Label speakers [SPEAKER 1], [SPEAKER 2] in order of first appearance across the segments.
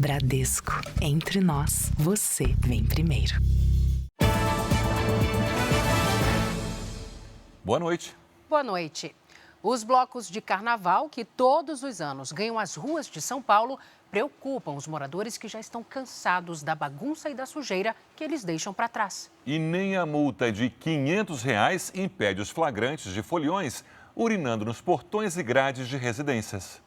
[SPEAKER 1] Bradesco. Entre nós, você vem primeiro.
[SPEAKER 2] Boa noite.
[SPEAKER 3] Boa noite. Os blocos de carnaval que todos os anos ganham as ruas de São Paulo preocupam os moradores que já estão cansados da bagunça e da sujeira que eles deixam para trás.
[SPEAKER 2] E nem a multa de R$500 impede os flagrantes de foliões urinando nos portões e grades de residências.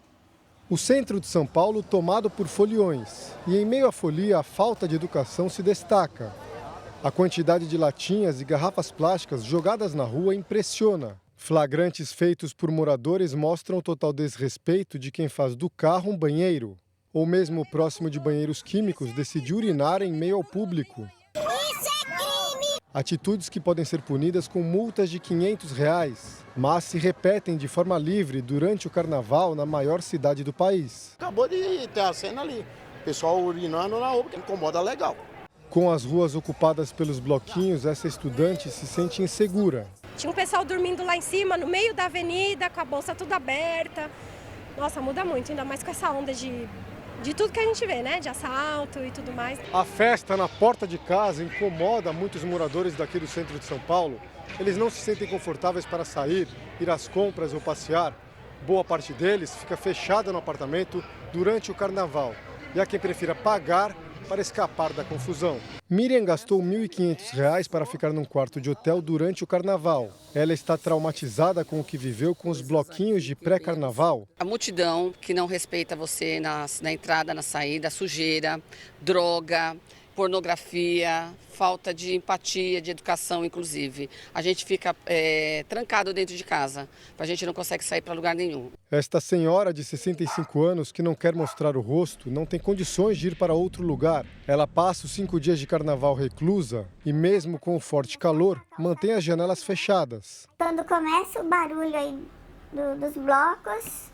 [SPEAKER 4] O centro de São Paulo tomado por foliões. E em meio à folia, a falta de educação se destaca. A quantidade de latinhas e garrafas plásticas jogadas na rua impressiona. Flagrantes feitos por moradores mostram o total desrespeito de quem faz do carro um banheiro. Ou mesmo próximo de banheiros químicos decide urinar em meio ao público.
[SPEAKER 5] Isso é crime!
[SPEAKER 4] Atitudes que podem ser punidas com multas de R$500, mas se repetem de forma livre durante o carnaval na maior cidade do país.
[SPEAKER 6] Acabou de ter a cena ali, o pessoal urinando na rua, porque incomoda legal.
[SPEAKER 4] Com as ruas ocupadas pelos bloquinhos, essa estudante se sente insegura.
[SPEAKER 7] Tinha um pessoal dormindo lá em cima, no meio da avenida, com a bolsa tudo aberta. Nossa, muda muito, ainda mais com essa onda de tudo que a gente vê, né? De assalto e tudo mais.
[SPEAKER 4] A festa na porta de casa incomoda muitos moradores daqui do centro de São Paulo. Eles não se sentem confortáveis para sair, ir às compras ou passear. Boa parte deles fica fechada no apartamento durante o carnaval. E há quem prefira pagar para escapar da confusão. Miriam gastou R$1.500 para ficar num quarto de hotel durante o carnaval. Ela está traumatizada com o que viveu com os bloquinhos de pré-carnaval.
[SPEAKER 8] A multidão que não respeita você na entrada, na saída, sujeira, droga, pornografia, falta de empatia, de educação, inclusive. A gente fica trancado dentro de casa, a gente não consegue sair para lugar nenhum.
[SPEAKER 4] Esta senhora de 65 anos, que não quer mostrar o rosto, não tem condições de ir para outro lugar. Ela passa os 5 dias de carnaval reclusa e, mesmo com o forte calor, mantém as janelas fechadas.
[SPEAKER 5] Quando começa o barulho aí dos blocos,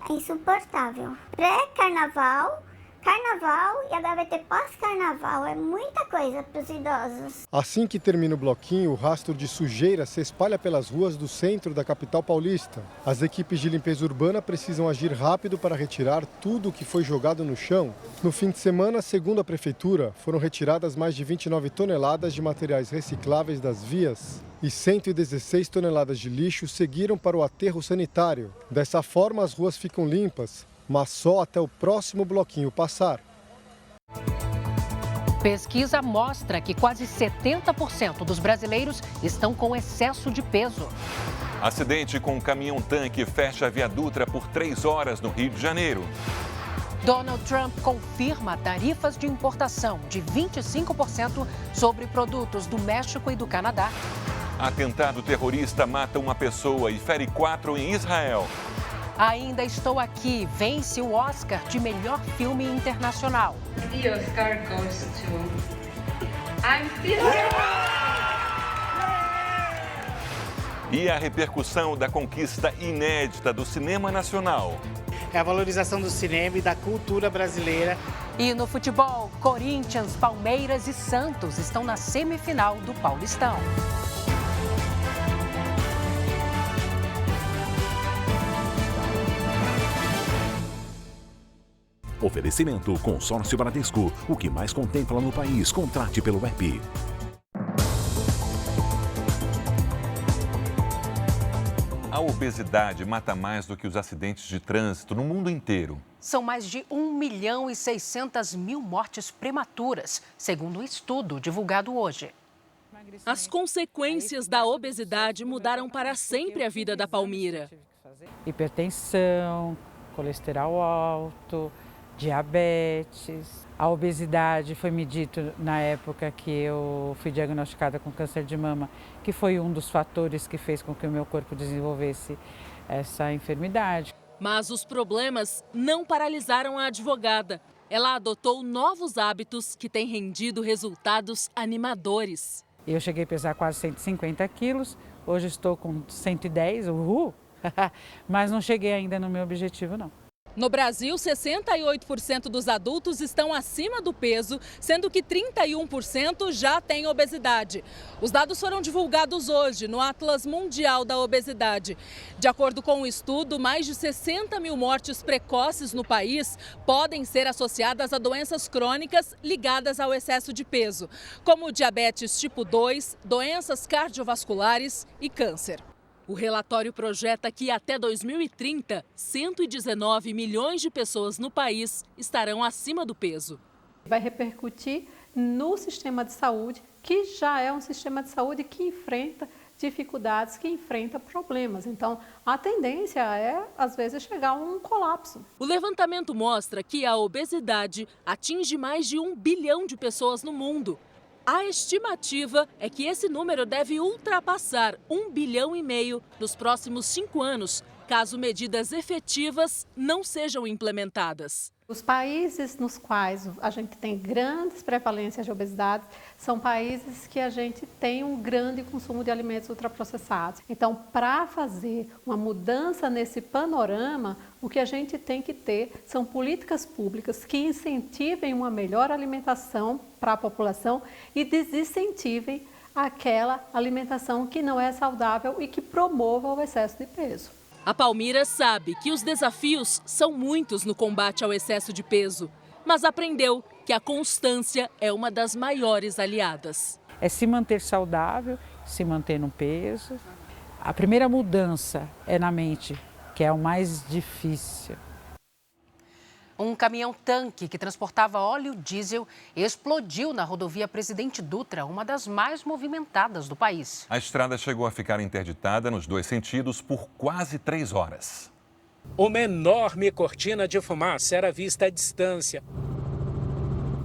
[SPEAKER 5] é insuportável. Pré-carnaval, carnaval e agora vai ter pós-carnaval. É muita coisa para os idosos.
[SPEAKER 4] Assim que termina o bloquinho, o rastro de sujeira se espalha pelas ruas do centro da capital paulista. As equipes de limpeza urbana precisam agir rápido para retirar tudo o que foi jogado no chão. No fim de semana, segundo a prefeitura, foram retiradas mais de 29 toneladas de materiais recicláveis das vias e 116 toneladas de lixo seguiram para o aterro sanitário. Dessa forma, as ruas ficam limpas, mas só até o próximo bloquinho passar.
[SPEAKER 3] Pesquisa mostra que quase 70% dos brasileiros estão com excesso de peso.
[SPEAKER 2] Acidente com um caminhão-tanque fecha a Via Dutra por 3 horas no Rio de Janeiro.
[SPEAKER 3] Donald Trump confirma tarifas de importação de 25% sobre produtos do México e do Canadá.
[SPEAKER 2] Atentado terrorista mata uma pessoa e fere 4 em Israel.
[SPEAKER 3] Ainda Estou Aqui vence o Oscar de melhor filme internacional.
[SPEAKER 9] The Oscar goes to I'm Still.
[SPEAKER 2] E a repercussão da conquista inédita do cinema nacional.
[SPEAKER 10] É a valorização do cinema e da cultura brasileira.
[SPEAKER 3] E no futebol, Corinthians, Palmeiras e Santos estão na semifinal do Paulistão.
[SPEAKER 11] Oferecimento Consórcio Bradesco, o que mais contempla no país. Contrate pelo app.
[SPEAKER 2] A obesidade mata mais do que os acidentes de trânsito no mundo inteiro.
[SPEAKER 3] São mais de 1.600.000 mortes prematuras, segundo um estudo divulgado hoje.
[SPEAKER 12] As consequências da obesidade mudaram para sempre a vida da Palmira.
[SPEAKER 13] Hipertensão, colesterol alto, diabetes. A obesidade foi medido na época que eu fui diagnosticada com câncer de mama, que foi um dos fatores que fez com que o meu corpo desenvolvesse essa enfermidade.
[SPEAKER 12] Mas os problemas não paralisaram a advogada. Ela adotou novos hábitos que têm rendido resultados animadores.
[SPEAKER 13] Eu cheguei a pesar quase 150 quilos, hoje estou com 110, mas não cheguei ainda no meu objetivo, não.
[SPEAKER 12] No Brasil, 68% dos adultos estão acima do peso, sendo que 31% já têm obesidade. Os dados foram divulgados hoje no Atlas Mundial da Obesidade. De acordo com o estudo, mais de 60 mil mortes precoces no país podem ser associadas a doenças crônicas ligadas ao excesso de peso, como diabetes tipo 2, doenças cardiovasculares e câncer. O relatório projeta que até 2030, 119 milhões de pessoas no país estarão acima do peso.
[SPEAKER 14] Vai repercutir no sistema de saúde, que já é um sistema de saúde que enfrenta dificuldades, que enfrenta problemas. Então, a tendência é, às vezes, chegar a um colapso.
[SPEAKER 12] O levantamento mostra que a obesidade atinge mais de 1 bilhão de pessoas no mundo. A estimativa é que esse número deve ultrapassar 1,5 bilhão nos próximos 5 anos, caso medidas efetivas não sejam implementadas.
[SPEAKER 14] Os países nos quais a gente tem grandes prevalências de obesidade são países que a gente tem um grande consumo de alimentos ultraprocessados. Então, para fazer uma mudança nesse panorama, o que a gente tem que ter são políticas públicas que incentivem uma melhor alimentação para a população e desincentivem aquela alimentação que não é saudável e que promova o excesso de peso.
[SPEAKER 12] A Palmira sabe que os desafios são muitos no combate ao excesso de peso, mas aprendeu que a constância é uma das maiores aliadas.
[SPEAKER 13] É se manter saudável, se manter no peso. A primeira mudança é na mente, que é o mais difícil.
[SPEAKER 3] Um caminhão-tanque que transportava óleo diesel explodiu na rodovia Presidente Dutra, uma das mais movimentadas do país.
[SPEAKER 2] A estrada chegou a ficar interditada nos 2 sentidos por quase 3 horas.
[SPEAKER 15] Uma enorme cortina de fumaça era vista à distância.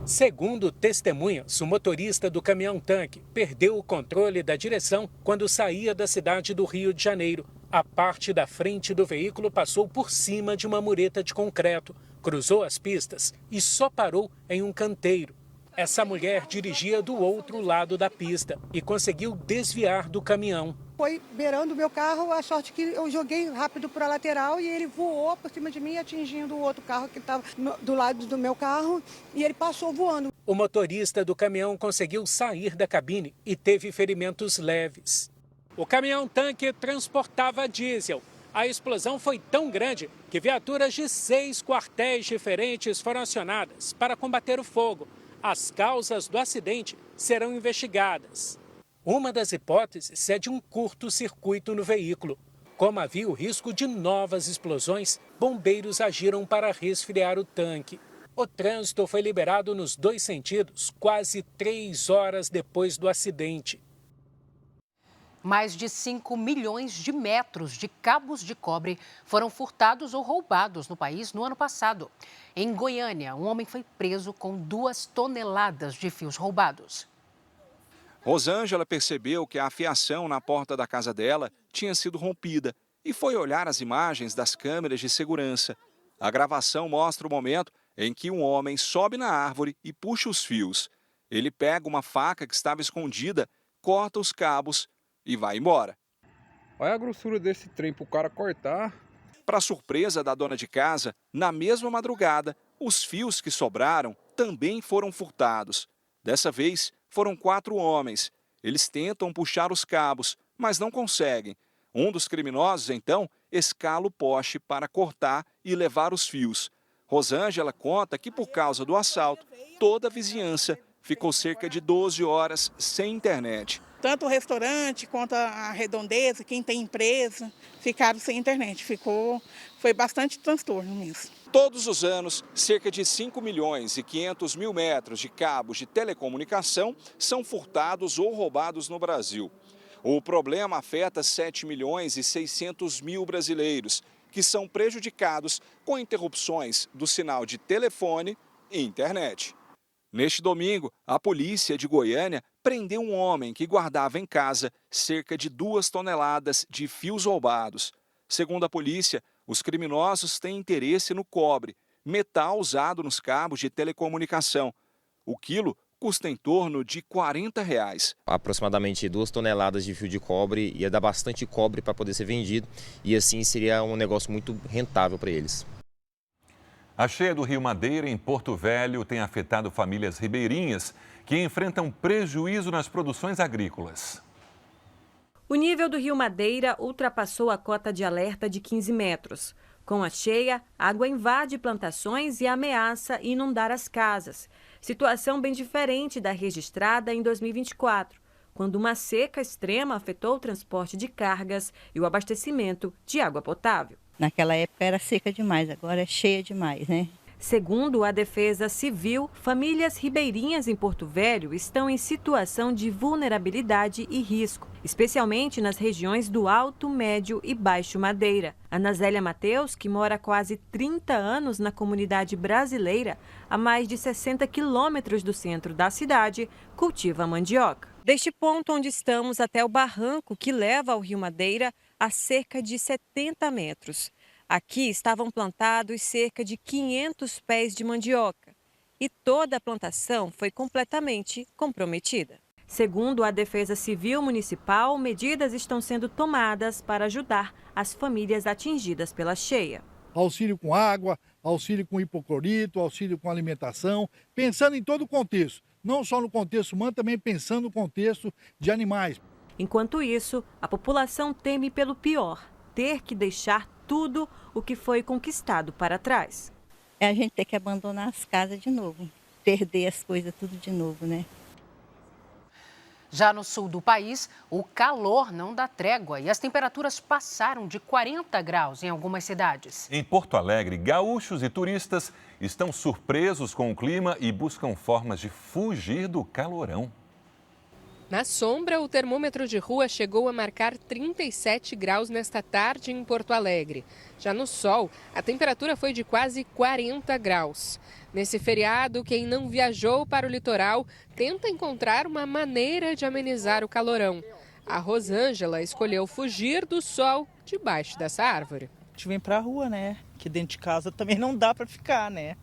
[SPEAKER 15] Segundo testemunhas, o motorista do caminhão-tanque perdeu o controle da direção quando saía da cidade do Rio de Janeiro. A parte da frente do veículo passou por cima de uma mureta de concreto, cruzou as pistas e só parou em um canteiro. Essa mulher dirigia do outro lado da pista e conseguiu desviar do caminhão.
[SPEAKER 16] Foi beirando o meu carro, a sorte que eu joguei rápido para a lateral e ele voou por cima de mim, atingindo o outro carro que estava do lado do meu carro, e ele passou voando.
[SPEAKER 15] O motorista do caminhão conseguiu sair da cabine e teve ferimentos leves. O caminhão-tanque transportava diesel. A explosão foi tão grande que viaturas de 6 quartéis diferentes foram acionadas para combater o fogo. As causas do acidente serão investigadas. Uma das hipóteses é de um curto-circuito no veículo. Como havia o risco de novas explosões, bombeiros agiram para resfriar o tanque. O trânsito foi liberado nos 2 sentidos quase 3 horas depois do acidente.
[SPEAKER 3] Mais de 5 milhões de metros de cabos de cobre foram furtados ou roubados no país no ano passado. Em Goiânia, um homem foi preso com 2 toneladas de fios roubados.
[SPEAKER 17] Rosângela percebeu que a fiação na porta da casa dela tinha sido rompida e foi olhar as imagens das câmeras de segurança. A gravação mostra o momento em que um homem sobe na árvore e puxa os fios. Ele pega uma faca que estava escondida, corta os cabos e vai embora.
[SPEAKER 18] Olha a grossura desse trem para o cara cortar.
[SPEAKER 17] Para surpresa da dona de casa, na mesma madrugada, os fios que sobraram também foram furtados. Dessa vez, foram 4 homens. Eles tentam puxar os cabos, mas não conseguem. Um dos criminosos, então, escala o poste para cortar e levar os fios. Rosângela conta que, por causa do assalto, toda a vizinhança ficou cerca de 12 horas sem internet.
[SPEAKER 16] Tanto o restaurante quanto a redondeza, quem tem empresa, ficaram sem internet. Foi bastante transtorno mesmo.
[SPEAKER 17] Todos os anos, cerca de 5 milhões e 500 mil metros de cabos de telecomunicação são furtados ou roubados no Brasil. O problema afeta 7 milhões e 600 mil brasileiros, que são prejudicados com interrupções do sinal de telefone e internet. Neste domingo, a polícia de Goiânia prendeu um homem que guardava em casa cerca de 2 toneladas de fios roubados. Segundo a polícia, os criminosos têm interesse no cobre, metal usado nos cabos de telecomunicação. O quilo custa em torno de R$ 40.
[SPEAKER 19] Aproximadamente 2 toneladas de fio de cobre, ia dar bastante cobre para poder ser vendido e assim seria um negócio muito rentável para eles.
[SPEAKER 2] A cheia do Rio Madeira, em Porto Velho, tem afetado famílias ribeirinhas que enfrentam prejuízo nas produções agrícolas.
[SPEAKER 20] O nível do Rio Madeira ultrapassou a cota de alerta de 15 metros. Com a cheia, a água invade plantações e ameaça inundar as casas. Situação bem diferente da registrada em 2024, quando uma seca extrema afetou o transporte de cargas e o abastecimento de água potável.
[SPEAKER 21] Naquela época era seca demais, agora é cheia demais, né?
[SPEAKER 20] Segundo a Defesa Civil, famílias ribeirinhas em Porto Velho estão em situação de vulnerabilidade e risco, especialmente nas regiões do Alto, Médio e Baixo Madeira. Ana Zélia Mateus, que mora há quase 30 anos na comunidade brasileira, a mais de 60 quilômetros do centro da cidade, cultiva mandioca. Deste ponto onde estamos até o barranco que leva ao Rio Madeira, a cerca de 70 metros. Aqui estavam plantados cerca de 500 pés de mandioca e toda a plantação foi completamente comprometida. Segundo a Defesa Civil Municipal, medidas estão sendo tomadas para ajudar as famílias atingidas pela cheia.
[SPEAKER 22] Auxílio com água, auxílio com hipoclorito, auxílio com alimentação, pensando em todo o contexto, não só no contexto humano, também pensando no contexto de animais.
[SPEAKER 20] Enquanto isso, a população teme pelo pior, ter que deixar tudo o que foi conquistado para trás.
[SPEAKER 21] É a gente ter que abandonar as casas de novo, perder as coisas tudo de novo, né?
[SPEAKER 3] Já no sul do país, o calor não dá trégua e as temperaturas passaram de 40 graus em algumas cidades.
[SPEAKER 2] Em Porto Alegre, gaúchos e turistas estão surpresos com o clima e buscam formas de fugir do calorão.
[SPEAKER 23] Na sombra, o termômetro de rua chegou a marcar 37 graus nesta tarde em Porto Alegre. Já no sol, a temperatura foi de quase 40 graus. Nesse feriado, quem não viajou para o litoral tenta encontrar uma maneira de amenizar o calorão. A Rosângela escolheu fugir do sol debaixo dessa árvore.
[SPEAKER 24] A gente vem para a rua, né? Que dentro de casa também não dá para ficar, né?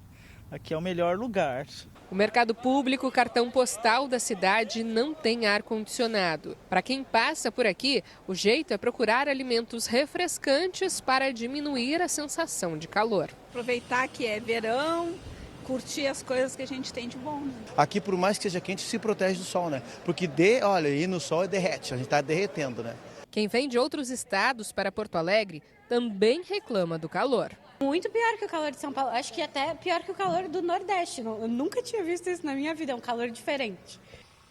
[SPEAKER 24] Aqui é o melhor lugar.
[SPEAKER 23] O mercado público, cartão postal da cidade, não tem ar-condicionado. Para quem passa por aqui, o jeito é procurar alimentos refrescantes para diminuir a sensação de calor.
[SPEAKER 25] Aproveitar que é verão, curtir as coisas que a gente tem de bom. Né?
[SPEAKER 26] Aqui, por mais que seja quente, se protege do sol, né? Porque, olha, ir no sol derrete, a gente está derretendo, né?
[SPEAKER 23] Quem vem de outros estados para Porto Alegre também reclama do calor.
[SPEAKER 27] Muito pior que o calor de São Paulo, acho que até pior que o calor do Nordeste. Eu nunca tinha visto isso na minha vida, é um calor diferente.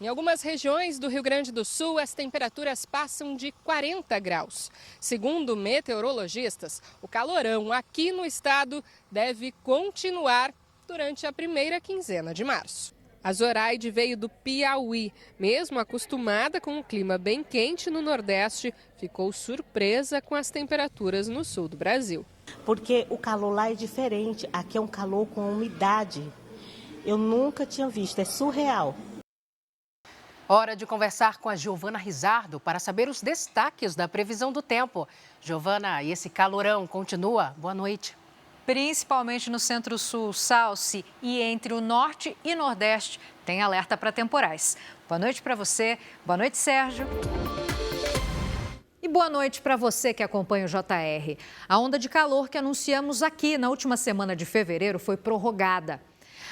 [SPEAKER 23] Em algumas regiões do Rio Grande do Sul, as temperaturas passam de 40 graus. Segundo meteorologistas, o calorão aqui no estado deve continuar durante a primeira quinzena de março. A Zoraide veio do Piauí. Mesmo acostumada com um clima bem quente no Nordeste, ficou surpresa com as temperaturas no sul do Brasil.
[SPEAKER 28] Porque o calor lá é diferente, aqui é um calor com umidade. Eu nunca tinha visto, é surreal.
[SPEAKER 3] Hora de conversar com a Giovana Rizardo para saber os destaques da previsão do tempo. Giovana, e esse calorão continua? Boa noite.
[SPEAKER 29] Principalmente no centro-sul, Salce e entre o norte e nordeste, tem alerta para temporais. Boa noite para você, boa noite, Sérgio. E boa noite para você que acompanha o JR. A onda de calor que anunciamos aqui na última semana de fevereiro foi prorrogada.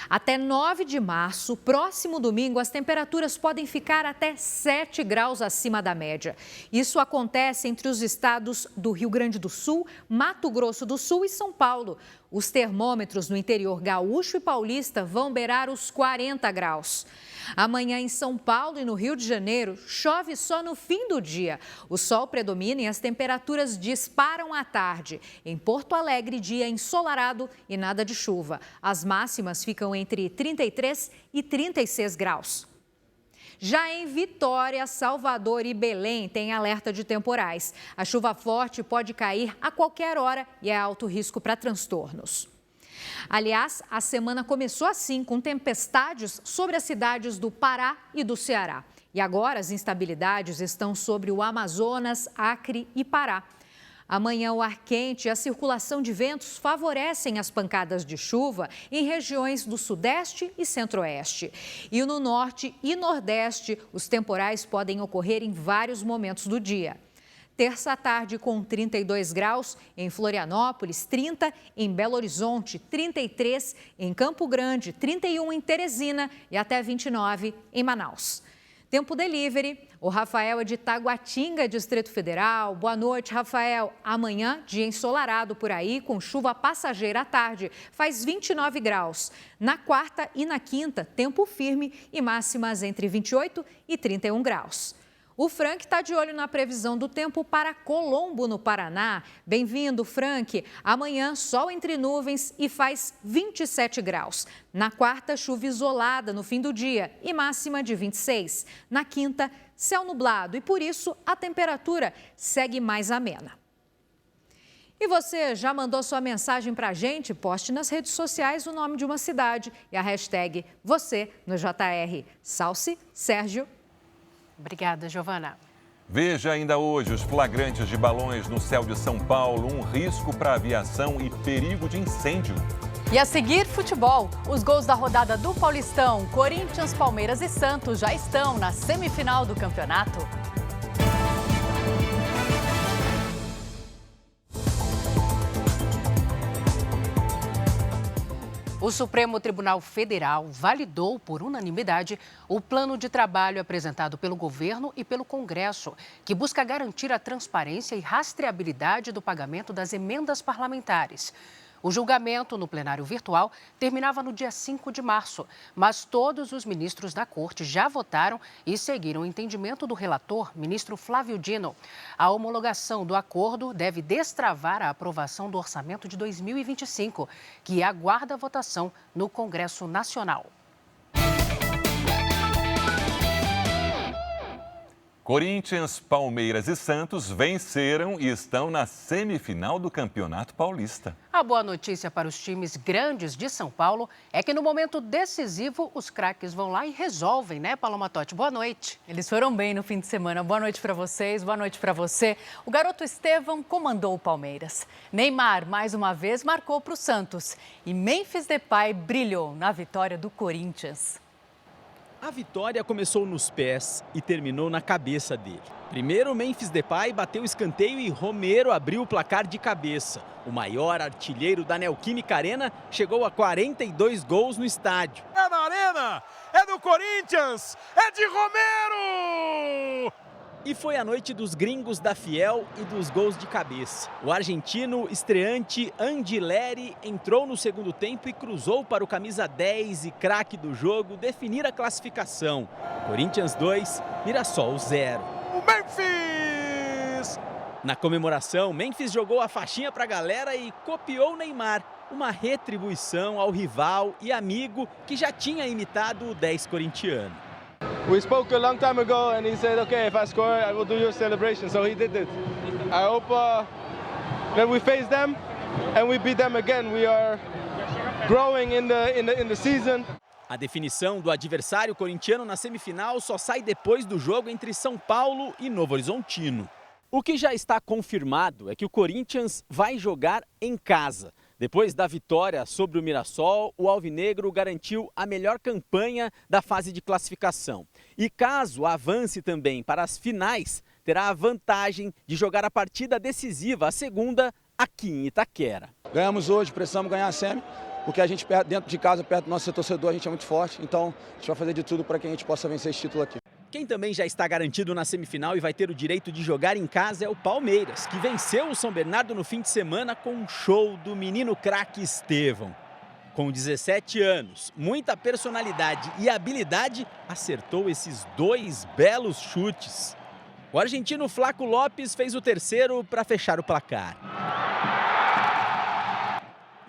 [SPEAKER 29] Até 9 de março, próximo domingo, as temperaturas podem ficar até 7 graus acima da média. Isso acontece entre os estados do Rio Grande do Sul, Mato Grosso do Sul e São Paulo. Os termômetros no interior gaúcho e paulista vão beirar os 40 graus. Amanhã em São Paulo e no Rio de Janeiro, chove só no fim do dia. O sol predomina e as temperaturas disparam à tarde. Em Porto Alegre, dia ensolarado e nada de chuva. As máximas ficam entre 33 e 36 graus. Já em Vitória, Salvador e Belém tem alerta de temporais. A chuva forte pode cair a qualquer hora e é alto risco para transtornos. Aliás, a semana começou assim, com tempestades sobre as cidades do Pará e do Ceará. E agora as instabilidades estão sobre o Amazonas, Acre e Pará. Amanhã, o ar quente e a circulação de ventos favorecem as pancadas de chuva em regiões do Sudeste e Centro-Oeste. E no Norte e Nordeste, os temporais podem ocorrer em vários momentos do dia. Terça à tarde com 32 graus em Florianópolis, 30 em Belo Horizonte, 33 em Campo Grande, 31 em Teresina e até 29 em Manaus. Tempo delivery, o Rafael é de Taguatinga, Distrito Federal. Boa noite, Rafael. Amanhã, dia ensolarado por aí, com chuva passageira à tarde, faz 29 graus. Na quarta e na quinta, tempo firme e máximas entre 28 e 31 graus. O Frank está de olho na previsão do tempo para Colombo, no Paraná. Bem-vindo, Frank. Amanhã, sol entre nuvens e faz 27 graus. Na quarta, chuva isolada no fim do dia e máxima de 26. Na quinta, céu nublado e, por isso, a temperatura segue mais amena. E você já mandou sua mensagem para a gente? Poste nas redes sociais o nome de uma cidade e a hashtag você no JR. Salce, Sérgio.
[SPEAKER 3] Obrigada, Giovana.
[SPEAKER 2] Veja ainda hoje os flagrantes de balões no céu de São Paulo, um risco para a aviação e perigo de incêndio.
[SPEAKER 1] E a seguir, futebol. Os gols da rodada do Paulistão, Corinthians, Palmeiras e Santos já estão na semifinal do campeonato.
[SPEAKER 3] O Supremo Tribunal Federal validou por unanimidade o plano de trabalho apresentado pelo governo e pelo Congresso, que busca garantir a transparência e rastreabilidade do pagamento das emendas parlamentares. O julgamento no plenário virtual terminava no dia 5 de março, mas todos os ministros da Corte já votaram e seguiram o entendimento do relator, ministro Flávio Dino. A homologação do acordo deve destravar a aprovação do orçamento de 2025, que aguarda a votação no Congresso Nacional.
[SPEAKER 2] Corinthians, Palmeiras e Santos venceram e estão na semifinal do Campeonato Paulista.
[SPEAKER 3] A boa notícia para os times grandes de São Paulo é que no momento decisivo os craques vão lá e resolvem, né, Paloma Totti? Boa noite.
[SPEAKER 1] Eles foram bem no fim de semana. Boa noite para vocês, boa noite para você. O garoto Estevão comandou o Palmeiras. Neymar, mais uma vez, marcou para o Santos. E Memphis Depay brilhou na vitória do Corinthians.
[SPEAKER 4] A vitória começou nos pés e terminou na cabeça dele. Primeiro, Memphis Depay bateu o escanteio e Romero abriu o placar de cabeça. O maior artilheiro da Neoquímica Arena chegou a 42 gols no estádio.
[SPEAKER 5] É na Arena, é do Corinthians, é de Romero!
[SPEAKER 4] E foi a noite dos gringos da Fiel e dos gols de cabeça. O argentino estreante Andileri entrou no segundo tempo e cruzou para o camisa 10 e craque do jogo definir a classificação. Corinthians 2, Mirassol 0.
[SPEAKER 5] O Memphis!
[SPEAKER 4] Na comemoração, Memphis jogou a faixinha para a galera e copiou Neymar. Uma retribuição ao rival e amigo que já tinha imitado o 10 corintiano.
[SPEAKER 5] We spoke a long time ago and he said, okay, if I score, I will do your celebration. So he did it. I hope that we face them and we beat them again. We are growing in the season.
[SPEAKER 4] A definição do adversário corintiano na semifinal só sai depois do jogo entre São Paulo e Novo Horizontino. O que já está confirmado é que o Corinthians vai jogar em casa. Depois da vitória sobre o Mirassol, o alvinegro garantiu a melhor campanha da fase de classificação. E caso avance também para as finais, terá a vantagem de jogar a partida decisiva, a segunda, aqui em Itaquera.
[SPEAKER 6] Ganhamos hoje, precisamos ganhar sempre, porque a gente dentro de casa, perto do nosso torcedor, a gente é muito forte. Então, a gente vai fazer de tudo para que a gente possa vencer esse título aqui.
[SPEAKER 4] Quem também já está garantido na semifinal e vai ter o direito de jogar em casa é o Palmeiras, que venceu o São Bernardo no fim de semana com um show do menino craque Estevão. Com 17 anos, muita personalidade e habilidade, acertou esses dois belos chutes. O argentino Flaco Lopes fez o terceiro para fechar o placar.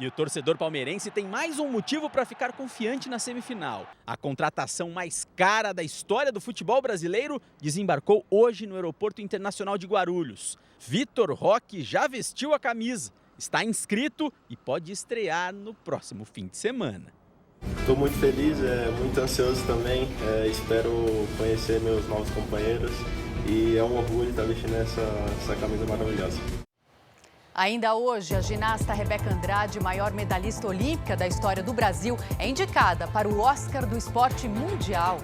[SPEAKER 4] E o torcedor palmeirense tem mais um motivo para ficar confiante na semifinal. A contratação mais cara da história do futebol brasileiro desembarcou hoje no Aeroporto Internacional de Guarulhos. Vitor Roque já vestiu a camisa, está inscrito e pode estrear no próximo fim de semana.
[SPEAKER 7] Estou muito feliz, muito ansioso também. Espero conhecer meus novos companheiros e é um orgulho estar vestindo essa camisa maravilhosa.
[SPEAKER 1] Ainda hoje, a ginasta Rebeca Andrade, maior medalhista olímpica da história do Brasil, é indicada para o Oscar do Esporte Mundial.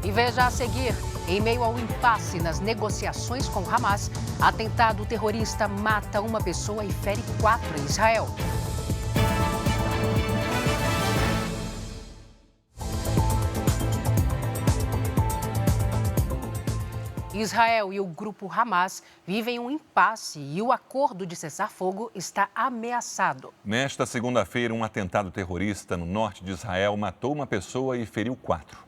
[SPEAKER 3] E veja a seguir, Em meio ao impasse nas negociações com Hamas, atentado terrorista mata uma pessoa e fere 4 em Israel. Israel e o grupo Hamas vivem um impasse e o acordo de cessar-fogo está ameaçado.
[SPEAKER 2] Nesta segunda-feira, um atentado terrorista no norte de Israel matou uma pessoa e feriu 4.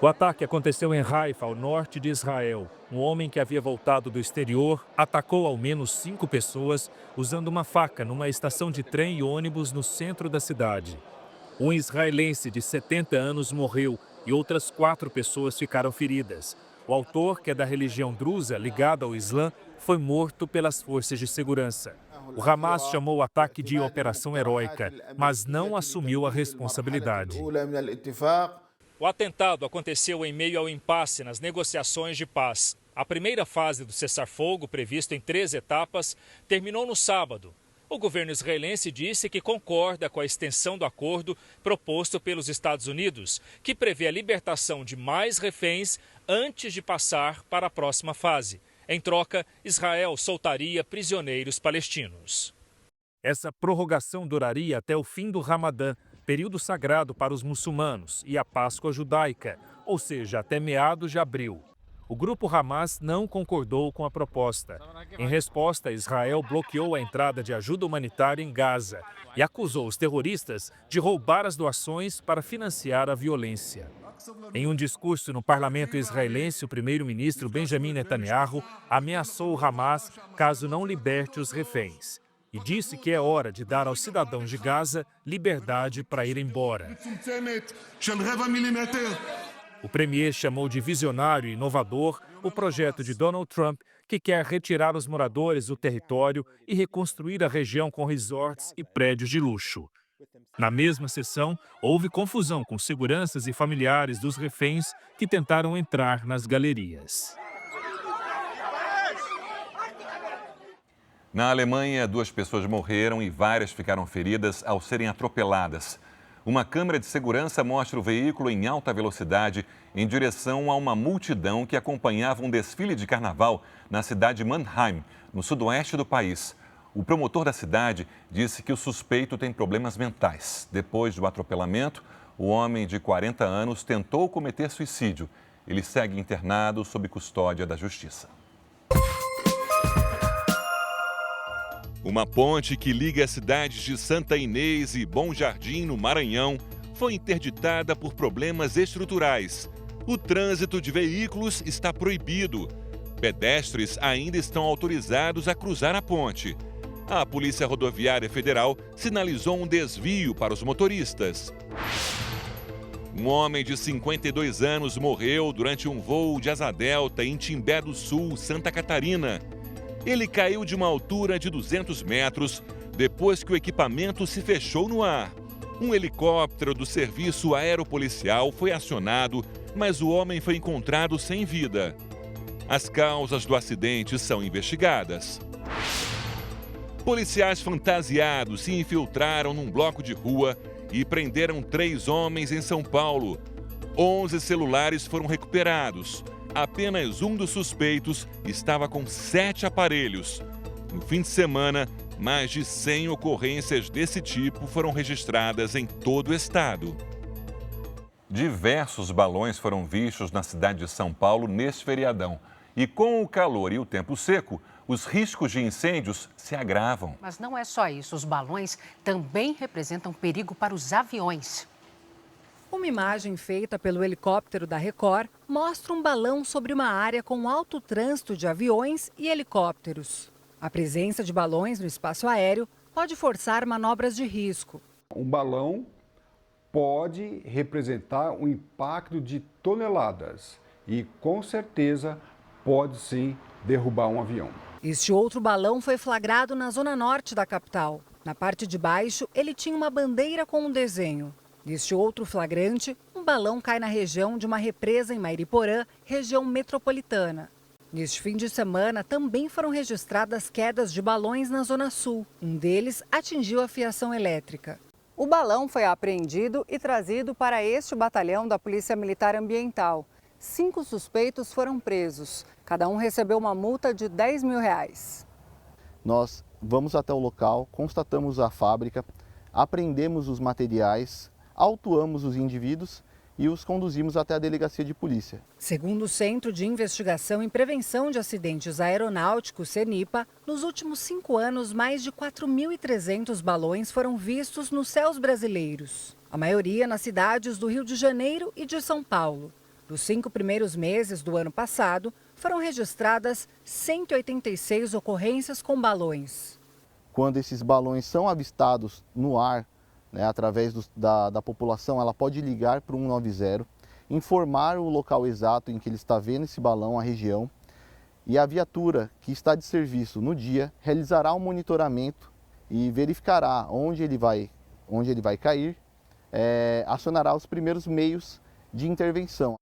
[SPEAKER 8] O ataque aconteceu em Haifa, ao norte de Israel. Um homem que havia voltado do exterior atacou ao menos 5 pessoas usando uma faca numa estação de trem e ônibus no centro da cidade. Um israelense de 70 anos morreu e outras 4 pessoas ficaram feridas. O autor, que é da religião drusa ligada ao Islã, foi morto pelas forças de segurança. O Hamas chamou o ataque de operação heróica, mas não assumiu a responsabilidade. O atentado aconteceu em meio ao impasse nas negociações de paz. A primeira fase do cessar-fogo, previsto em 3 etapas, terminou no sábado. O governo israelense disse que concorda com a extensão do acordo proposto pelos Estados Unidos, que prevê a libertação de mais reféns antes de passar para a próxima fase. Em troca, Israel soltaria prisioneiros palestinos. Essa prorrogação duraria até o fim do Ramadã, período sagrado para os muçulmanos, e a Páscoa judaica, ou seja, até meados de abril. O grupo Hamas não concordou com a proposta. Em resposta, Israel bloqueou a entrada de ajuda humanitária em Gaza e acusou os terroristas de roubar as doações para financiar a violência. Em um discurso no parlamento israelense, o primeiro-ministro Benjamin Netanyahu ameaçou o Hamas caso não liberte os reféns e disse que é hora de dar aos cidadãos de Gaza liberdade para ir embora. O premier chamou de visionário e inovador o projeto de Donald Trump, que quer retirar os moradores do território e reconstruir a região com resorts e prédios de luxo. Na mesma sessão, houve confusão com seguranças e familiares dos reféns que tentaram entrar nas galerias.
[SPEAKER 2] Na Alemanha, 2 pessoas morreram e várias ficaram feridas ao serem atropeladas. Uma câmera de segurança mostra o veículo em alta velocidade em direção a uma multidão que acompanhava um desfile de carnaval na cidade de Mannheim, no sudoeste do país. O promotor da cidade disse que o suspeito tem problemas mentais. Depois do atropelamento, o homem de 40 anos tentou cometer suicídio. Ele segue internado sob custódia da justiça. Uma ponte que liga as cidades de Santa Inês e Bom Jardim, no Maranhão, foi interditada por problemas estruturais. O trânsito de veículos está proibido. Pedestres ainda estão autorizados a cruzar a ponte. A Polícia Rodoviária Federal sinalizou um desvio para os motoristas. Um homem de 52 anos morreu durante um voo de asa delta em Timbé do Sul, Santa Catarina. Ele caiu de uma altura de 200 metros depois que o equipamento se fechou no ar. Um helicóptero do Serviço Aeropolicial foi acionado, mas o homem foi encontrado sem vida. As causas do acidente são investigadas. Policiais fantasiados se infiltraram num bloco de rua e prenderam 3 homens em São Paulo. 11 celulares foram recuperados. Apenas um dos suspeitos estava com 7 aparelhos. No fim de semana, mais de 100 ocorrências desse tipo foram registradas em todo o estado. Diversos balões foram vistos na cidade de São Paulo neste feriadão. E com o calor e o tempo seco, os riscos de incêndios se agravam.
[SPEAKER 3] Mas não é só isso, os balões também representam perigo para os aviões.
[SPEAKER 9] Uma imagem feita pelo helicóptero da Record mostra um balão sobre uma área com alto trânsito de aviões e helicópteros. A presença de balões no espaço aéreo pode forçar manobras de risco.
[SPEAKER 10] Um balão pode representar um impacto de toneladas e, com certeza, pode sim derrubar um avião.
[SPEAKER 9] Este outro balão foi flagrado na zona norte da capital. Na parte de baixo, ele tinha uma bandeira com um desenho. Neste outro flagrante, um balão cai na região de uma represa em Mairiporã, região metropolitana. Neste fim de semana, também foram registradas quedas de balões na Zona Sul. Um deles atingiu a fiação elétrica. O balão foi apreendido e trazido para este batalhão da Polícia Militar Ambiental. 5 suspeitos foram presos. Cada um recebeu uma multa de R$10 mil.
[SPEAKER 11] Nós vamos até o local, constatamos a fábrica, apreendemos os materiais, autuamos os indivíduos e os conduzimos até a delegacia de polícia.
[SPEAKER 9] Segundo o Centro de Investigação e Prevenção de Acidentes Aeronáuticos, CENIPA, nos últimos 5 anos, mais de 4.300 balões foram vistos nos céus brasileiros. A maioria nas cidades do Rio de Janeiro e de São Paulo. Nos 5 primeiros meses do ano passado, foram registradas 186 ocorrências com balões.
[SPEAKER 11] Quando esses balões são avistados no ar, através da população, ela pode ligar para o 190, informar o local exato em que ele está vendo esse balão, a região, e a viatura que está de serviço no dia realizará um monitoramento e verificará onde ele vai cair, acionará os primeiros meios de intervenção.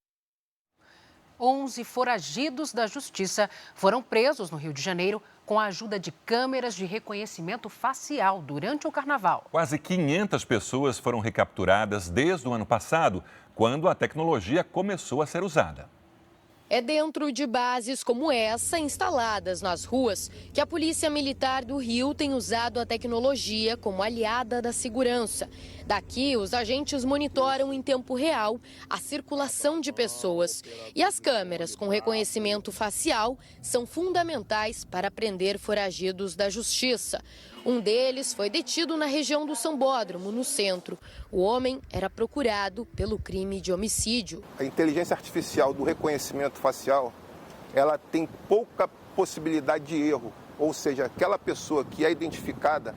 [SPEAKER 3] 11 foragidos da Justiça foram presos no Rio de Janeiro com a ajuda de câmeras de reconhecimento facial durante o Carnaval.
[SPEAKER 2] Quase 500 pessoas foram recapturadas desde o ano passado, quando a tecnologia começou a ser usada.
[SPEAKER 12] É dentro de bases como essa, instaladas nas ruas, que a Polícia Militar do Rio tem usado a tecnologia como aliada da segurança. Daqui, os agentes monitoram em tempo real a circulação de pessoas. E as câmeras com reconhecimento facial são fundamentais para prender foragidos da Justiça. Um deles foi detido na região do Sambódromo, no centro. O homem era procurado pelo crime de homicídio.
[SPEAKER 13] A inteligência artificial do reconhecimento facial, ela tem pouca possibilidade de erro. Ou seja, aquela pessoa que é identificada,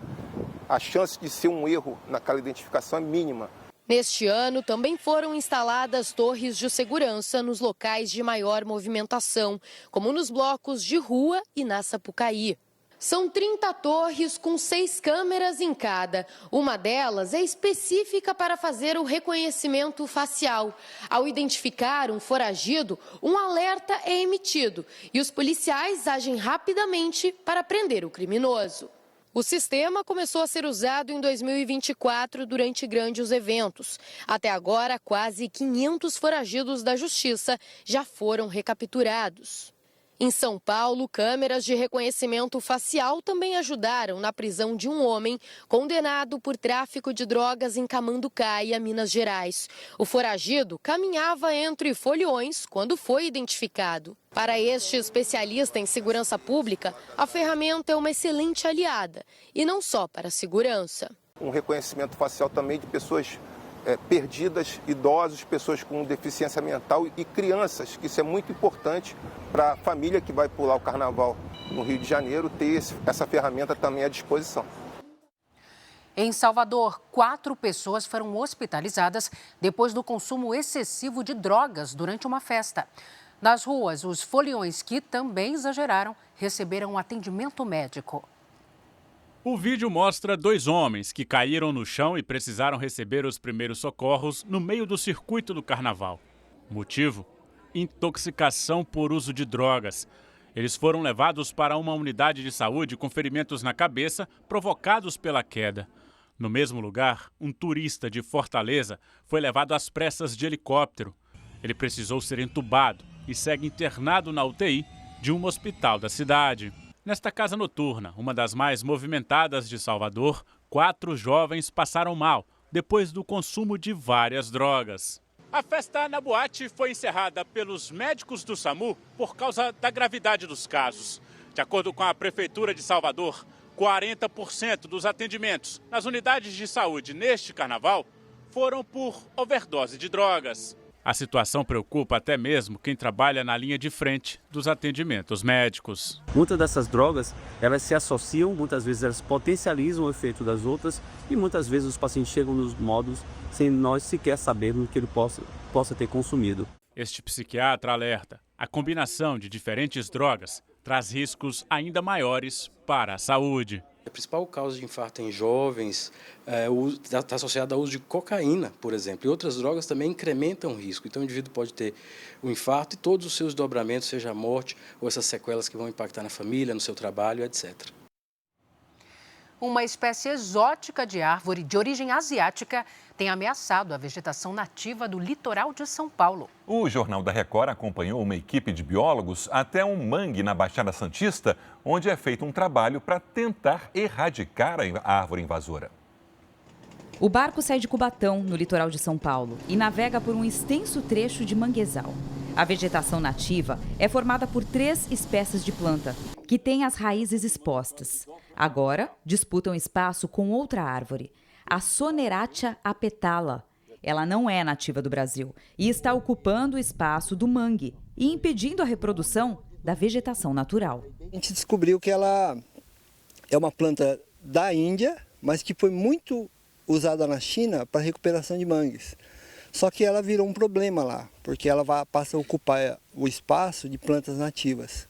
[SPEAKER 13] a chance de ser um erro naquela identificação é mínima.
[SPEAKER 12] Neste ano, também foram instaladas torres de segurança nos locais de maior movimentação, como nos blocos de rua e na Sapucaí. São 30 torres com 6 câmeras em cada. Uma delas é específica para fazer o reconhecimento facial. Ao identificar um foragido, um alerta é emitido e os policiais agem rapidamente para prender o criminoso. O sistema começou a ser usado em 2024 durante grandes eventos. Até agora, quase 500 foragidos da Justiça já foram recapturados. Em São Paulo, câmeras de reconhecimento facial também ajudaram na prisão de um homem condenado por tráfico de drogas em Camanducaia, Minas Gerais. O foragido caminhava entre foliões quando foi identificado. Para este especialista em segurança pública, a ferramenta é uma excelente aliada, e não só para a segurança.
[SPEAKER 13] Um reconhecimento facial também de pessoas perdidas, idosos, pessoas com deficiência mental e crianças, que isso é muito importante para a família que vai pular o Carnaval no Rio de Janeiro, ter essa ferramenta também à disposição.
[SPEAKER 3] Em Salvador, 4 pessoas foram hospitalizadas depois do consumo excessivo de drogas durante uma festa. Nas ruas, os foliões, que também exageraram, receberam atendimento médico.
[SPEAKER 14] O vídeo mostra 2 homens que caíram no chão e precisaram receber os primeiros socorros no meio do circuito do Carnaval. Motivo? Intoxicação por uso de drogas. Eles foram levados para uma unidade de saúde com ferimentos na cabeça provocados pela queda. No mesmo lugar, um turista de Fortaleza foi levado às pressas de helicóptero. Ele precisou ser entubado e segue internado na UTI de um hospital da cidade. Nesta casa noturna, uma das mais movimentadas de Salvador, 4 jovens passaram mal depois do consumo de várias drogas. A festa na boate foi encerrada pelos médicos do SAMU por causa da gravidade dos casos. De acordo com a Prefeitura de Salvador, 40% dos atendimentos nas unidades de saúde neste carnaval foram por overdose de drogas. A situação preocupa até mesmo quem trabalha na linha de frente dos atendimentos médicos.
[SPEAKER 15] Muitas dessas drogas, elas se associam, muitas vezes elas potencializam o efeito das outras e muitas vezes os pacientes chegam nos modos sem nós sequer sabermos que ele possa ter consumido.
[SPEAKER 14] Este psiquiatra alerta: a combinação de diferentes drogas traz riscos ainda maiores para a saúde.
[SPEAKER 16] A principal causa de infarto em jovens está associada ao uso de cocaína, por exemplo. E outras drogas também incrementam o risco. Então, o indivíduo pode ter o infarto e todos os seus dobramentos, seja a morte ou essas sequelas que vão impactar na família, no seu trabalho, etc.
[SPEAKER 3] Uma espécie exótica de árvore de origem asiática tem ameaçado a vegetação nativa do litoral de São Paulo.
[SPEAKER 2] O Jornal da Record acompanhou uma equipe de biólogos até um mangue na Baixada Santista, onde é feito um trabalho para tentar erradicar a árvore invasora.
[SPEAKER 17] O barco sai de Cubatão, no litoral de São Paulo, e navega por um extenso trecho de manguezal. A vegetação nativa é formada por 3 espécies de planta, que têm as raízes expostas. Agora, disputam espaço com outra árvore, a Soneratia apetala. Ela não é nativa do Brasil e está ocupando o espaço do mangue e impedindo a reprodução da vegetação natural.
[SPEAKER 18] A gente descobriu que ela é uma planta da Índia, mas que foi muito usada na China para recuperação de mangues. Só que ela virou um problema lá, porque ela passa a ocupar o espaço de plantas nativas.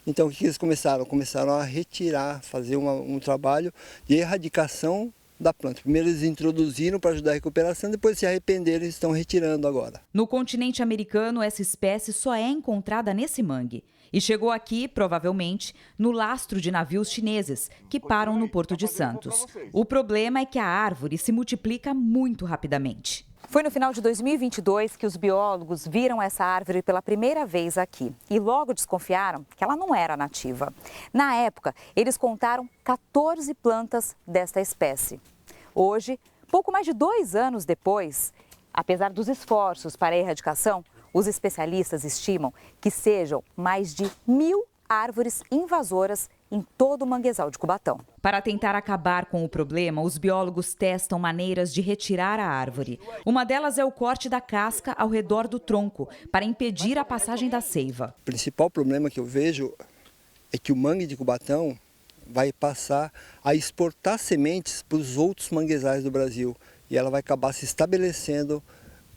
[SPEAKER 18] Então o que eles começaram? Começaram a retirar, fazer um trabalho de erradicação da planta. Primeiro eles introduziram para ajudar a recuperação, depois se arrependeram e estão retirando agora.
[SPEAKER 17] No continente americano, essa espécie só é encontrada nesse mangue. E chegou aqui, provavelmente, no lastro de navios chineses que param no Porto de Santos. O problema é que a árvore se multiplica muito rapidamente.
[SPEAKER 29] Foi no final de 2022 que os biólogos viram essa árvore pela primeira vez aqui e logo desconfiaram que ela não era nativa. Na época, eles contaram 14 plantas desta espécie. Hoje, pouco mais de 2 anos depois, apesar dos esforços para a erradicação, os especialistas estimam que sejam mais de 1.000 árvores invasoras em todo o manguezal de Cubatão.
[SPEAKER 17] Para tentar acabar com o problema, os biólogos testam maneiras de retirar a árvore. Uma delas é o corte da casca ao redor do tronco, para impedir a passagem da seiva.
[SPEAKER 18] O principal problema que eu vejo é que o mangue de Cubatão vai passar a exportar sementes para os outros manguezais do Brasil. E ela vai acabar se estabelecendo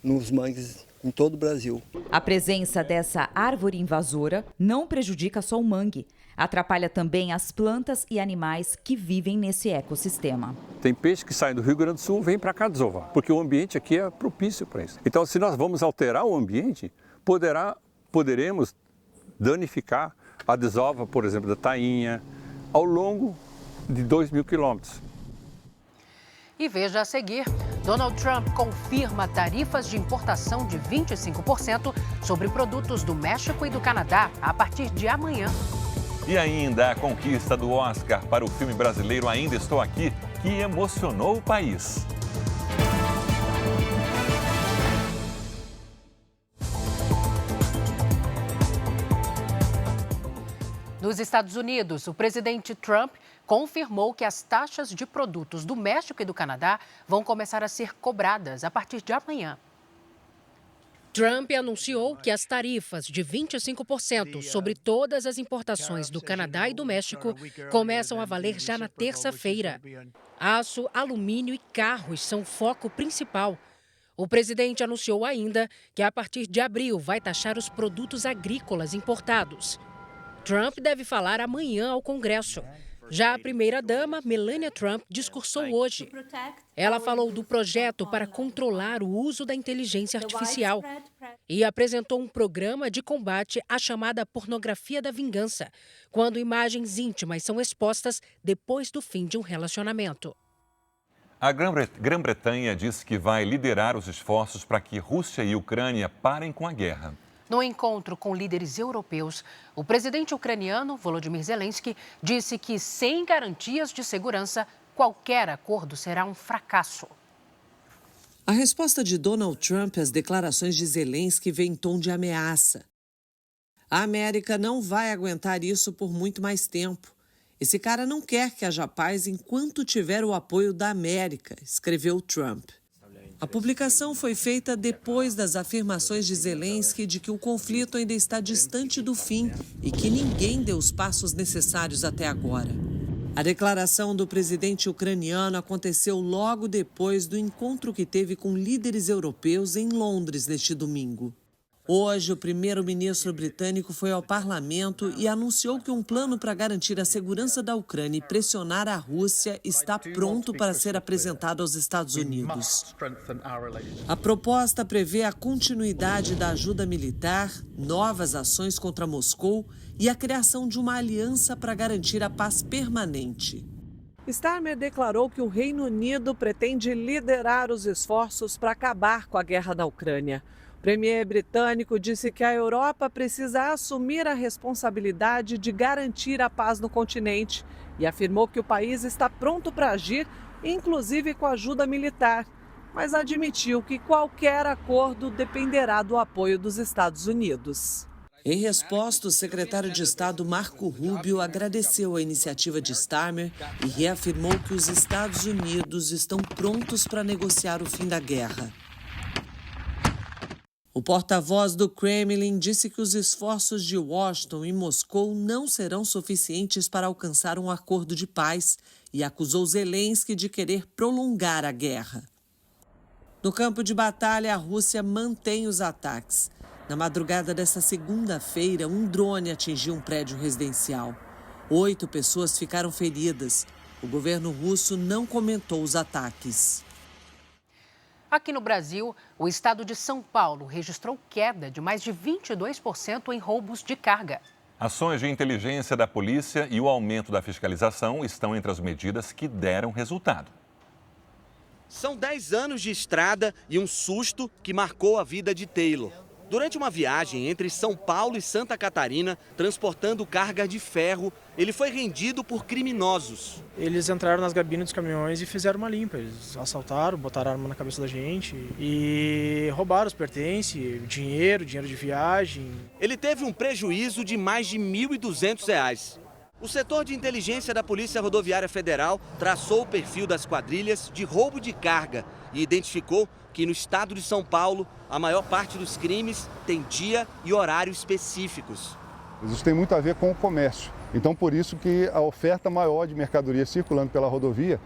[SPEAKER 18] nos mangues em todo o Brasil.
[SPEAKER 17] A presença dessa árvore invasora não prejudica só o mangue. Atrapalha também as plantas e animais que vivem nesse ecossistema.
[SPEAKER 19] Tem peixe que sai do Rio Grande do Sul e vem para cá desovar, porque o ambiente aqui é propício para isso. Então, se nós vamos alterar o ambiente, poderemos danificar a desova, por exemplo, da tainha, ao longo de 2.000 quilômetros.
[SPEAKER 3] E veja a seguir, Donald Trump confirma tarifas de importação de 25% sobre produtos do México e do Canadá a partir de amanhã.
[SPEAKER 2] E ainda a conquista do Oscar para o filme brasileiro Ainda Estou Aqui, que emocionou o país.
[SPEAKER 3] Nos Estados Unidos, o presidente Trump confirmou que as taxas de produtos do México e do Canadá vão começar a ser cobradas a partir de amanhã. Trump anunciou que as tarifas de 25% sobre todas as importações do Canadá e do México começam a valer já na terça-feira. Aço, alumínio e carros são o foco principal. O presidente anunciou ainda que a partir de abril vai taxar os produtos agrícolas importados. Trump deve falar amanhã ao Congresso. Já a primeira-dama, Melania Trump, discursou hoje. Ela falou do projeto para controlar o uso da inteligência artificial e apresentou um programa de combate à chamada pornografia da vingança, quando imagens íntimas são expostas depois do fim de um relacionamento.
[SPEAKER 2] A Grã-Bretanha disse que vai liderar os esforços para que Rússia e Ucrânia parem com a guerra.
[SPEAKER 3] No encontro com líderes europeus, o presidente ucraniano, Volodymyr Zelensky, disse que, sem garantias de segurança, qualquer acordo será um fracasso.
[SPEAKER 20] A resposta de Donald Trump às declarações de Zelensky vem em tom de ameaça. A América não vai aguentar isso por muito mais tempo. Esse cara não quer que haja paz enquanto tiver o apoio da América, escreveu Trump. A publicação foi feita depois das afirmações de Zelensky de que o conflito ainda está distante do fim e que ninguém deu os passos necessários até agora. A declaração do presidente ucraniano aconteceu logo depois do encontro que teve com líderes europeus em Londres neste domingo. Hoje, o primeiro-ministro britânico foi ao parlamento e anunciou que um plano para garantir a segurança da Ucrânia e pressionar a Rússia está pronto para ser apresentado aos Estados Unidos. A proposta prevê a continuidade da ajuda militar, novas ações contra Moscou e a criação de uma aliança para garantir a paz permanente. Starmer declarou que o Reino Unido pretende liderar os esforços para acabar com a guerra da Ucrânia. O premier britânico disse que a Europa precisa assumir a responsabilidade de garantir a paz no continente e afirmou que o país está pronto para agir, inclusive com ajuda militar, mas admitiu que qualquer acordo dependerá do apoio dos Estados Unidos. Em resposta, o secretário de Estado Marco Rubio agradeceu a iniciativa de Starmer e reafirmou que os Estados Unidos estão prontos para negociar o fim da guerra. O porta-voz do Kremlin disse que os esforços de Washington e Moscou não serão suficientes para alcançar um acordo de paz e acusou Zelensky de querer prolongar a guerra. No campo de batalha, a Rússia mantém os ataques. Na madrugada desta segunda-feira, um drone atingiu um prédio residencial. 8 pessoas ficaram feridas. O governo russo não comentou os ataques.
[SPEAKER 3] Aqui no Brasil, o estado de São Paulo registrou queda de mais de 22% em roubos de carga.
[SPEAKER 2] Ações de inteligência da polícia e o aumento da fiscalização estão entre as medidas que deram resultado.
[SPEAKER 4] São 10 anos de estrada e um susto que marcou a vida de Taylor. Durante uma viagem entre São Paulo e Santa Catarina, transportando carga de ferro, ele foi rendido por criminosos.
[SPEAKER 5] Eles entraram nas gabinas dos caminhões e fizeram uma limpa. Eles assaltaram, botaram a arma na cabeça da gente e roubaram os pertences, dinheiro de viagem.
[SPEAKER 4] Ele teve um prejuízo de mais de R$ 1.200. O setor de inteligência da Polícia Rodoviária Federal traçou o perfil das quadrilhas de roubo de carga e identificou que no estado de São Paulo, a maior parte dos crimes tem dia e horário específicos.
[SPEAKER 10] Isso tem muito a ver com o comércio. Então, por isso que a oferta maior de mercadoria circulando pela rodovia,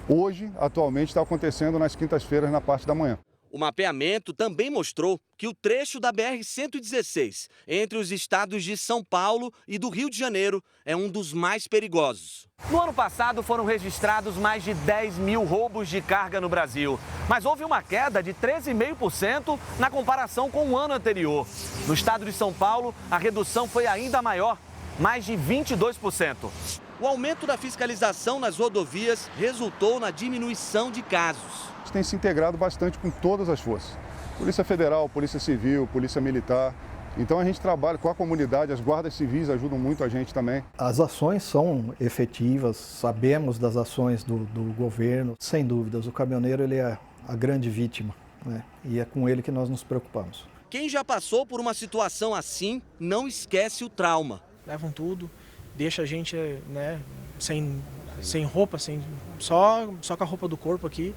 [SPEAKER 10] hoje, atualmente, está acontecendo nas quintas-feiras, na parte da manhã.
[SPEAKER 4] O mapeamento também mostrou que o trecho da BR-116, entre os estados de São Paulo e do Rio de Janeiro, é um dos mais perigosos. No ano passado foram registrados mais de 10 mil roubos de carga no Brasil, mas houve uma queda de 13,5% na comparação com o ano anterior. No estado de São Paulo, a redução foi ainda maior, mais de 22%. O aumento da fiscalização nas rodovias resultou na diminuição de casos.
[SPEAKER 10] Tem se integrado bastante com todas as forças. Polícia Federal, Polícia Civil, Polícia Militar. Então a gente trabalha com a comunidade, as guardas civis ajudam muito a gente também.
[SPEAKER 21] As ações são efetivas, sabemos das ações do governo. Sem dúvidas, o caminhoneiro ele é a grande vítima, né? E é com ele que nós nos preocupamos.
[SPEAKER 4] Quem já passou por uma situação assim não esquece o trauma.
[SPEAKER 5] Levam tudo, deixa a gente, né, sem roupa, só com a roupa do corpo aqui.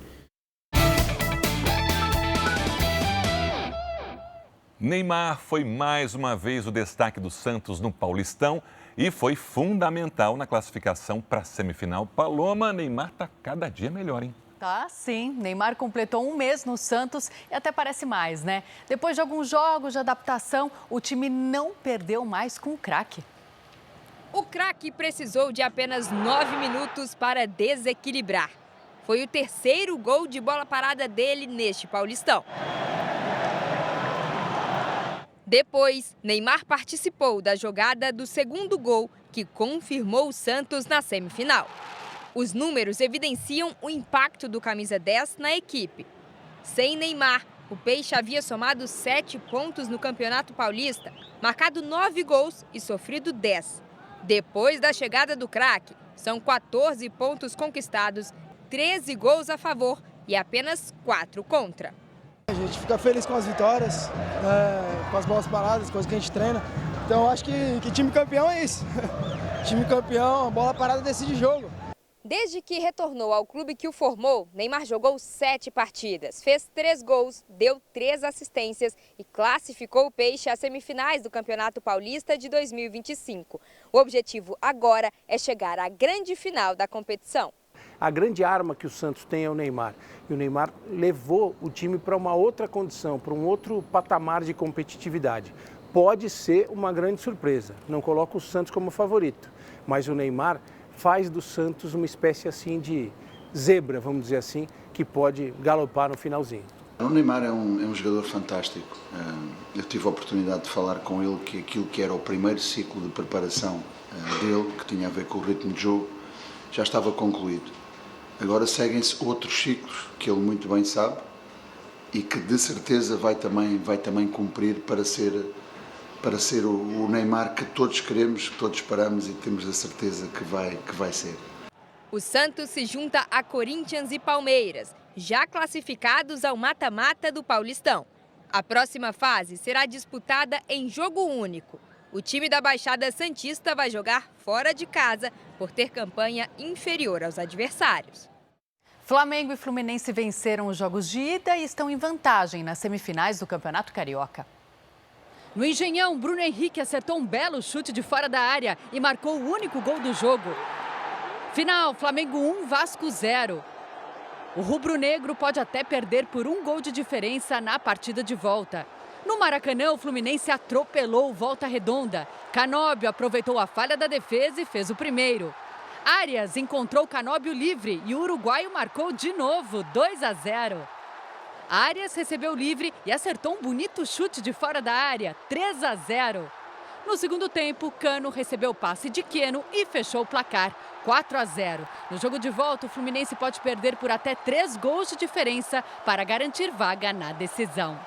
[SPEAKER 2] Neymar foi mais uma vez o destaque do Santos no Paulistão e foi fundamental na classificação para a semifinal. Paloma, Neymar está cada dia melhor, hein?
[SPEAKER 1] Tá, sim. Neymar completou um mês no Santos e até parece mais, né? Depois de alguns jogos de adaptação, o time não perdeu mais com o craque.
[SPEAKER 22] O craque precisou de apenas 9 minutos para desequilibrar. Foi o terceiro gol de bola parada dele neste Paulistão. Depois, Neymar participou da jogada do segundo gol, que confirmou o Santos na semifinal. Os números evidenciam o impacto do camisa 10 na equipe. Sem Neymar, o Peixe havia somado 7 pontos no Campeonato Paulista, marcado 9 gols e sofrido 10. Depois da chegada do craque, são 14 pontos conquistados, 13 gols a favor e apenas 4 contra.
[SPEAKER 23] A gente fica feliz com as vitórias, com as bolas paradas, coisas que a gente treina. Então eu acho que time campeão é isso. Time campeão, bola parada decide jogo.
[SPEAKER 22] Desde que retornou ao clube que o formou, Neymar jogou 7 partidas, fez 3 gols, deu 3 assistências e classificou o Peixe às semifinais do Campeonato Paulista de 2025. O objetivo agora é chegar à grande final da competição.
[SPEAKER 24] A grande arma que o Santos tem é o Neymar. E o Neymar levou o time para uma outra condição, para um outro patamar de competitividade. Pode ser uma grande surpresa. Não coloco o Santos como favorito, mas o Neymar faz do Santos uma espécie assim de zebra, vamos dizer assim, que pode galopar no finalzinho.
[SPEAKER 25] O Neymar é um jogador fantástico. Eu tive a oportunidade de falar com ele que aquilo que era o primeiro ciclo de preparação dele, que tinha a ver com o ritmo de jogo, já estava concluído. Agora seguem-se outros ciclos que ele muito bem sabe e que de certeza vai também cumprir para ser o Neymar que todos queremos, que todos esperamos e temos a certeza que vai ser.
[SPEAKER 22] O Santos se junta a Corinthians e Palmeiras, já classificados ao mata-mata do Paulistão. A próxima fase será disputada em jogo único. O time da Baixada Santista vai jogar fora de casa por ter campanha inferior aos adversários.
[SPEAKER 1] Flamengo e Fluminense venceram os jogos de ida e estão em vantagem nas semifinais do Campeonato Carioca.
[SPEAKER 6] No Engenhão, Bruno Henrique acertou um belo chute de fora da área e marcou o único gol do jogo. Final, Flamengo 1, Vasco 0. O rubro-negro pode até perder por 1 gol de diferença na partida de volta. No Maracanã, o Fluminense atropelou Volta Redonda. Canóbio aproveitou a falha da defesa e fez o primeiro. Arias encontrou Canóbio livre e o uruguaio marcou de novo, 2-0. Arias recebeu livre e acertou um bonito chute de fora da área, 3-0. No segundo tempo, Cano recebeu o passe de Queno e fechou o placar, 4-0. No jogo de volta, o Fluminense pode perder por até 3 gols de diferença para garantir vaga na decisão.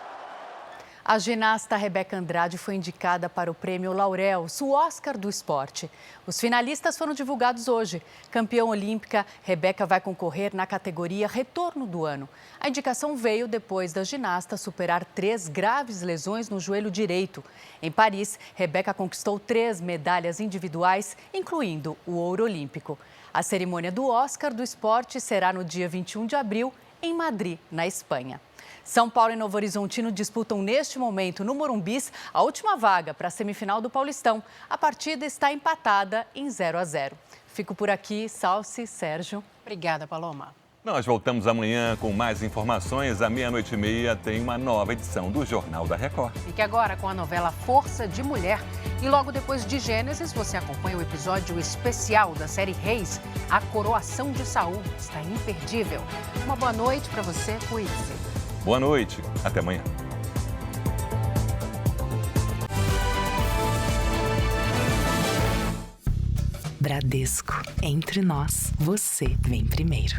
[SPEAKER 1] A ginasta Rebeca Andrade foi indicada para o Prêmio Laurels, o Oscar do esporte. Os finalistas foram divulgados hoje. Campeã olímpica, Rebeca vai concorrer na categoria Retorno do Ano. A indicação veio depois da ginasta superar 3 graves lesões no joelho direito. Em Paris, Rebeca conquistou 3 medalhas individuais, incluindo o ouro olímpico. A cerimônia do Oscar do esporte será no dia 21 de abril, em Madrid, na Espanha. São Paulo e Novo Horizontino disputam neste momento, no Morumbis, a última vaga para a semifinal do Paulistão. A partida está empatada em 0-0. Fico por aqui, Salsi, Sérgio.
[SPEAKER 3] Obrigada, Paloma.
[SPEAKER 2] Nós voltamos amanhã com mais informações. À 00:30 tem uma nova edição do Jornal da Record.
[SPEAKER 3] Fique agora com a novela Força de Mulher. E logo depois de Gênesis, você acompanha o episódio especial da série Reis, A Coroação de Saul. Está imperdível. Uma boa noite para você, cuide-se.
[SPEAKER 2] Boa noite, até amanhã.
[SPEAKER 7] Bradesco, entre nós, você vem primeiro.